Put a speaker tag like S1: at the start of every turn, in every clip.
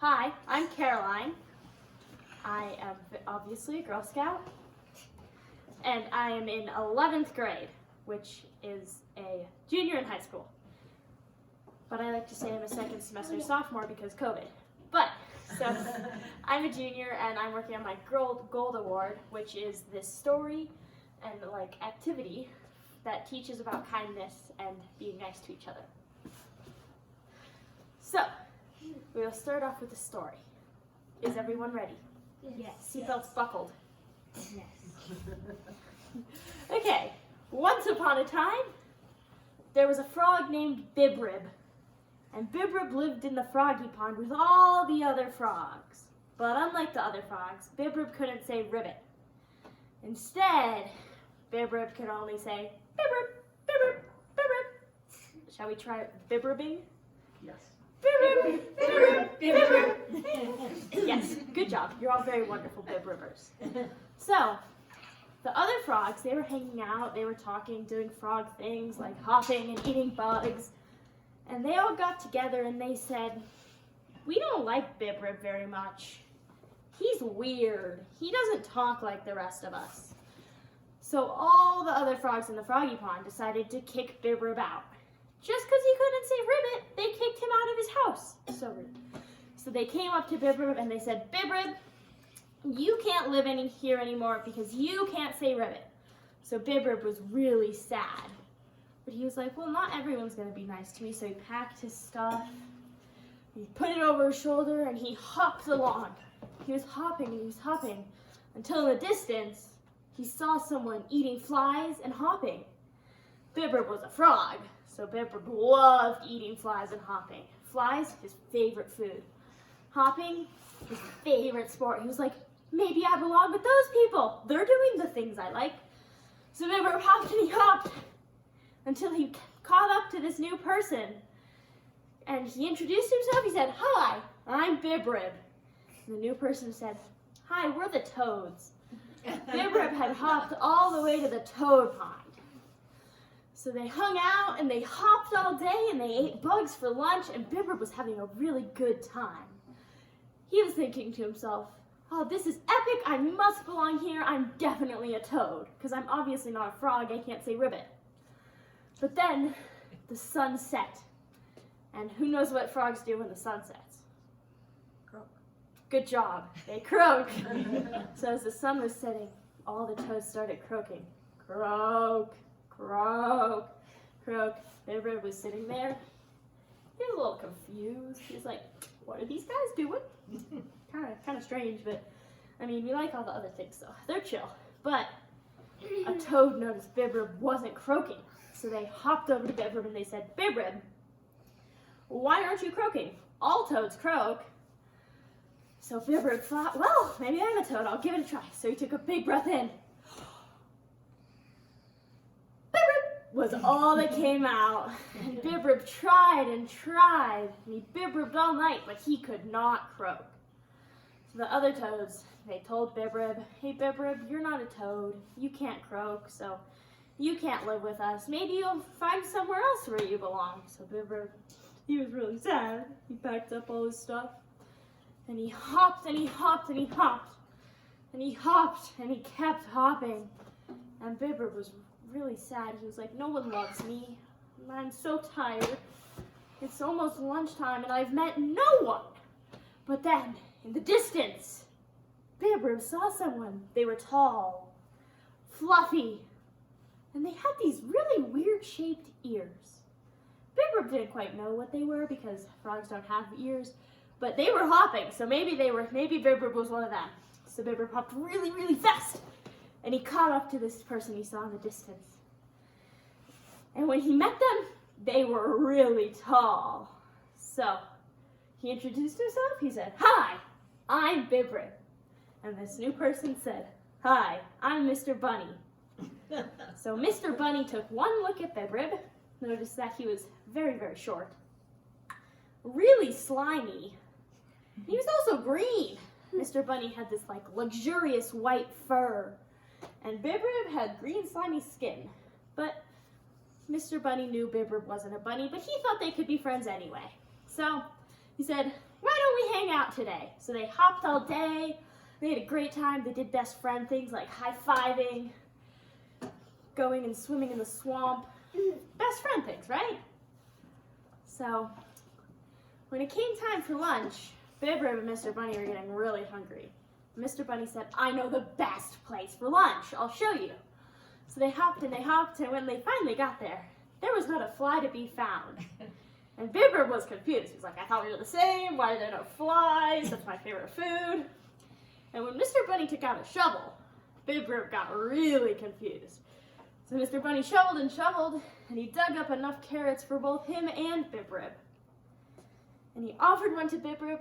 S1: Hi, I'm Caroline. I am obviously a Girl Scout, and I am in 11th grade, which is a junior in high school. But I like to say I'm a second semester sophomore because COVID. But, so, I'm a junior and I'm working on my Gold Award, which is this story and activity that teaches about kindness and being nice to each other. So, we'll start off with a story. Is everyone ready?
S2: Yes.
S1: Seatbelts buckled.
S2: Yes.
S1: Okay, once upon a time, there was a frog named Bibrib. And Bibrib lived in the froggy pond with all the other frogs. But unlike the other frogs, Bibrib couldn't say ribbit. Instead, Bibrib could only say Bibrib, Bibrib, Bibrib. Shall we try Bibribing?
S2: Yes.
S1: Bibrib, Bibrib, Bibrib. Yes, good job. You're all very wonderful Bibribbers. So, the other frogs, they were hanging out, they were talking, doing frog things like hopping and eating bugs. And they all got together and they said, "We don't like Bibrib very much. He's weird. He doesn't talk like the rest of us." So all the other frogs in the froggy pond decided to kick Bibrib out. Just because he couldn't say ribbit, they kicked him out of his house. So rude. So they came up to Bibrib and they said, "Bibrib, you can't live in here anymore because you can't say ribbit." So Bibrib was really sad. But he was like, well, not everyone's going to be nice to me. So he packed his stuff, he put it over his shoulder, and he hopped along. He was hopping and he was hopping until in the distance, he saw someone eating flies and hopping. Bibrib was a frog, so Bibrib loved eating flies and hopping. Flies, his favorite food. Hopping, his favorite sport. He was like, maybe I belong with those people. They're doing the things I like. So Bibrib hopped and he hopped until he caught up to this new person. And he introduced himself. He said, "Hi, I'm Bibrib." And the new person said, "Hi, we're the toads." Bibrib had hopped all the way to the toad pond. So they hung out and they hopped all day and they ate bugs for lunch, and Bibrib was having a really good time. He was thinking to himself, "Oh, this is epic. I must belong here. I'm definitely a toad because I'm obviously not a frog. I can't say ribbit." But then the sun set. And who knows what frogs do when the sun sets?
S2: Croak.
S1: Good job. They croak. So as the sun was setting, all the toads started croaking. Croak, croak, croak. Bibrib was sitting there. He was a little confused. He was like, what are these guys doing? Kind of strange, but I mean, we like all the other things, so they're chill. But a toad noticed Bibrib wasn't croaking. So they hopped over to Bibrib and they said, "Bibrib, why aren't you croaking? All toads croak." So Bibrib thought, well, maybe I'm a toad. I'll give it a try. So he took a big breath in. Bibrib was all that came out. And Bibrib tried and tried. And he Bibribbed all night, but he could not croak. So the other toads, they told Bibrib, "Hey Bibrib, you're not a toad. You can't croak, so you can't live with us. Maybe you'll find somewhere else where you belong." So Bibrib, he was really sad. He packed up all his stuff. And he hopped and he hopped and he hopped. And he hopped and he kept hopping. And Bibrib was really sad. He was like, no one loves me. I'm so tired. It's almost lunchtime and I've met no one. But then, in the distance, Bibrib saw someone. They were tall, fluffy, and they had these really weird shaped ears. Bibrib didn't quite know what they were because frogs don't have ears, but they were hopping, so maybe Bibrib was one of them. So Bibrib hopped really, really fast, and he caught up to this person he saw in the distance. And when he met them, they were really tall. So he introduced himself. He said, "Hi, I'm Bibrib." And this new person said, "Hi, I'm Mr. Bunny." So Mr. Bunny took one look at Bibrib, noticed that he was very, very short, really slimy. He was also green. Mr. Bunny had this luxurious white fur, and Bibrib had green slimy skin. But Mr. Bunny knew Bibrib wasn't a bunny, but he thought they could be friends anyway. So he said, "Why don't we hang out today? So they hopped all day. They had a great time. They did best friend things like high-fiving, going and swimming in the swamp. Best friend things, right? So when it came time for lunch, Bibrib and Mr. Bunny were getting really hungry. Mr. Bunny said, I know the best place for lunch. I'll show you. So they hopped, and when they finally got there, there was not a fly to be found. And Bibrib was confused. He was like, I thought we were the same. Why are there no flies? That's my favorite food. And when Mr. Bunny took out a shovel, Bibrib got really confused. So Mr. Bunny shoveled and shoveled, and he dug up enough carrots for both him and Bibrib. And he offered one to Bibrib,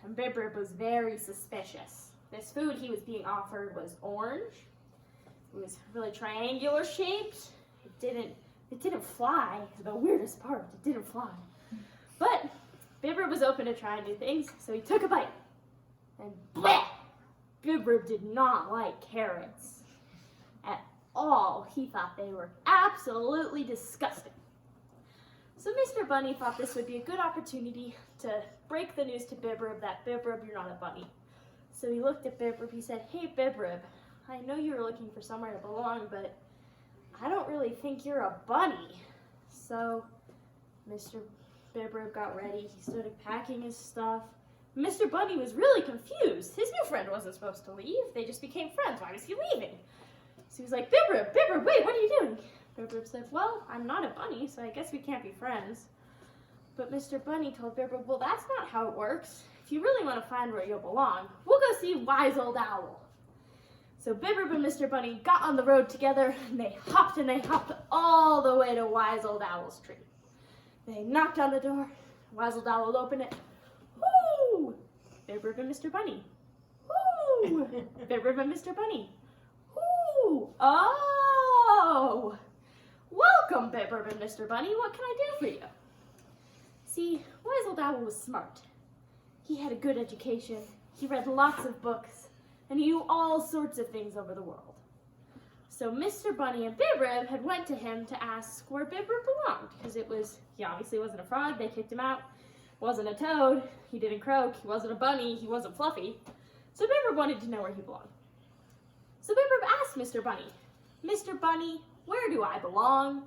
S1: and Bibrib was very suspicious. This food he was being offered was orange. It was really triangular shaped. It didn't fly. The weirdest part, it didn't fly. But Bibrib was open to trying new things, so he took a bite. And bleh! Bibrib did not like carrots at all. He thought they were absolutely disgusting. So Mr. Bunny thought this would be a good opportunity to break the news to Bibrib that Bibrib, you're not a bunny. So he looked at Bibrib, he said, hey Bibrib, I know you were looking for somewhere to belong, but I don't really think you're a bunny. So Mr. Bibrib got ready, he started packing his stuff. Mr. Bunny was really confused. His new friend wasn't supposed to leave, they just became friends. Why was he leaving? So he was like, Bibrib, wait, what are you doing? Bibrib said, well, I'm not a bunny, so I guess we can't be friends. But Mr. Bunny told Bibrib, well, that's not how it works. If you really want to find where you'll belong, we'll go see Wise Old Owl. So Bibrib and Mr. Bunny got on the road together, and they hopped all the way to Wise Old Owl's tree. They knocked on the door. Wise Old Owl opened it. Woo! Bibrib and Mr. Bunny. Woo! Bibrib and Mr. Bunny. Woo! Oh! Welcome, Bibrib and Mr. Bunny. What can I do for you? See, Wise Old Owl was smart. He had a good education. He read lots of books, and he knew all sorts of things over the world. So Mr. Bunny and Bibrib had went to him to ask where Bibrib belonged, because he obviously wasn't a frog, they kicked him out. Wasn't a toad, he didn't croak, he wasn't a bunny, he wasn't fluffy. So Bibrib wanted to know where he belonged. So Bibrib asked Mr. Bunny, where do I belong?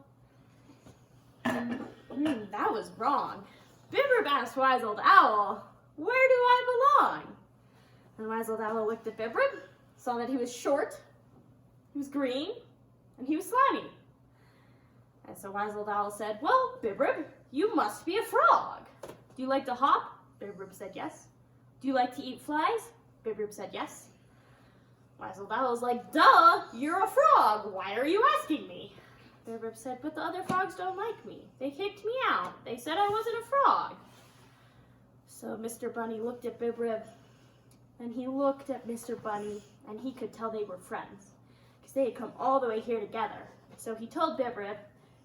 S1: That was wrong. Bibrib asked Wise Old Owl, where do I belong? And Wise Old Owl looked at Bibrib, saw that he was short, he was green, and he was slimy. And so Wise Old Owl said, well, Bibrib, you must be a frog. Do you like to hop? Bibrib said yes. Do you like to eat flies? Bibrib said yes. Wise Old Owl was like, duh, you're a frog. Why are you asking me? Bibrib said, but the other frogs don't like me. They kicked me out. They said I wasn't a frog. So Mr. Bunny looked at Bibrib, and he looked at Mr. Bunny, and he could tell they were friends, because they had come all the way here together. So he told Bibrib,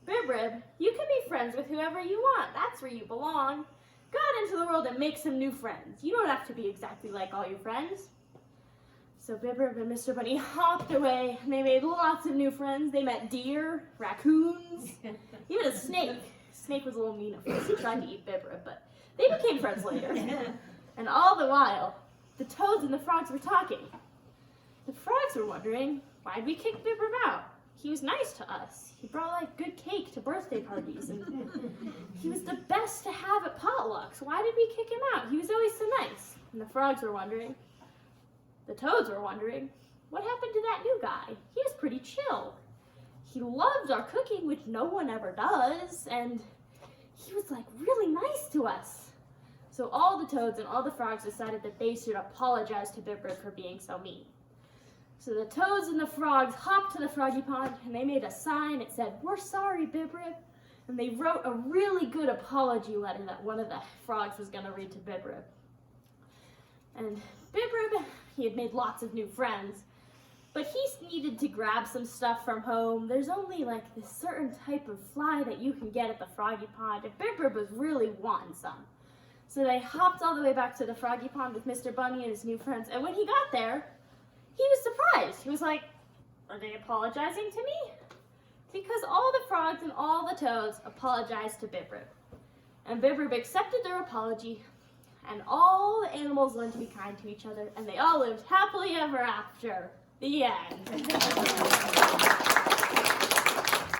S1: Bibrib, you can be friends with whoever you want. That's where you belong. Go out into the world and make some new friends. You don't have to be exactly like all your friends. So Bibrib and Mr. Bunny hopped away, and they made lots of new friends. They met deer, raccoons, even a snake. Snake was a little mean at first. He tried to eat Bibrib, but they became friends later. And all the while, the toads and the frogs were talking. The frogs were wondering, why'd we kick Bibrib out? He was nice to us. He brought like good cake to birthday parties, and he was the best to have at potlucks. Why did we kick him out? He was always so nice. And the frogs were wondering. The toads were wondering, what happened to that new guy? He was pretty chill. He loved our cooking, which no one ever does, and he was like really nice to us. So all the toads and all the frogs decided that they should apologize to Bibrib for being so mean. So the toads and the frogs hopped to the froggy pond, and they made a sign. It said, we're sorry, Bibrib. And they wrote a really good apology letter that one of the frogs was going to read to Bibrib. And Bibrib, he had made lots of new friends, but he needed to grab some stuff from home. There's only like this certain type of fly that you can get at the froggy pond, and Bibrib was really wanting some. So they hopped all the way back to the froggy pond with Mr. Bunny and his new friends, and when he got there, he was surprised. He was like, are they apologizing to me? Because all the frogs and all the toads apologized to Bibrib. And Bibrib accepted their apology, And all the animals learned to be kind to each other, and they all lived happily ever after. The end.